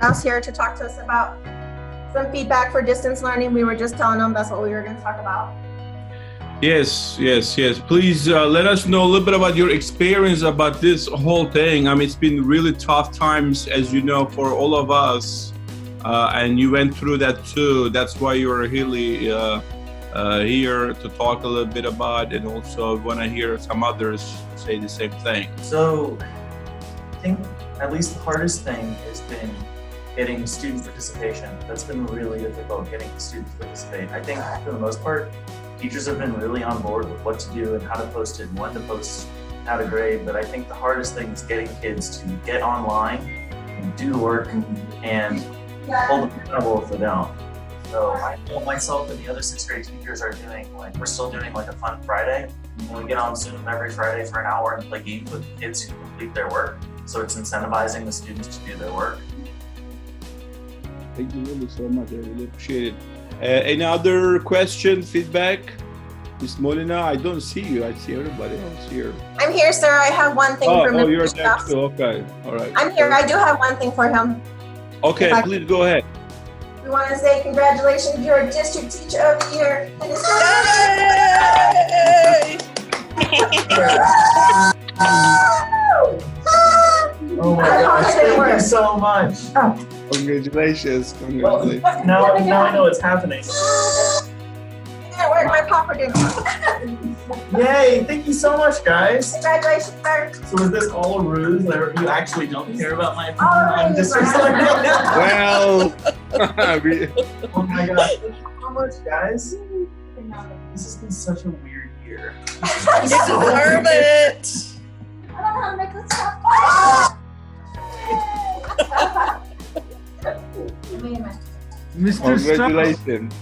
Strauss here to talk to us about some feedback for distance learning. We were just telling them that's what we were going to talk about. Yes. Please let us know a little bit about your experience about this whole thing. I mean, it's been really tough times, as you know, for all of us. And you went through that too. That's why you're really here to talk a little bit about, and also want to hear some others say the same thing. So I think at least the hardest thing has been getting student participation. That's been really difficult, getting students to participate. I think for the most part, teachers have been really on board with what to do and how to post it and when to post, how to grade. But I think the hardest thing is getting kids to get online and do the work and hold them accountable if they don't. So I know myself and the other 6th grade teachers are doing, we're still doing a fun Friday. And we get on Zoom every Friday for an hour and play games with the kids who complete their work. So it's incentivizing the students to do their work. Thank you really so much. I really appreciate it. Any other question, feedback? Miss Molina, I don't see you. I see everybody else here. I'm here, sir. I have one thing for Mr. Oh, you're there Strauss. too. Okay, all right. I'm here. I do have one thing for him. Okay, please go ahead. We want to say congratulations. You're a district teacher of the year. And it's Oh my gosh, thank you so much. Congratulations. Well, now I know it's happening. Yeah, where's my popper dinner? Yay, thank you so much, guys. Congratulations, sir. So is this all a ruse? Or you actually don't care about my opinion Oh, on district learning? Well, Oh my gosh, thank you so much, guys. This has been such a weird year. You deserve it. I don't know how to make this stuff. congratulations.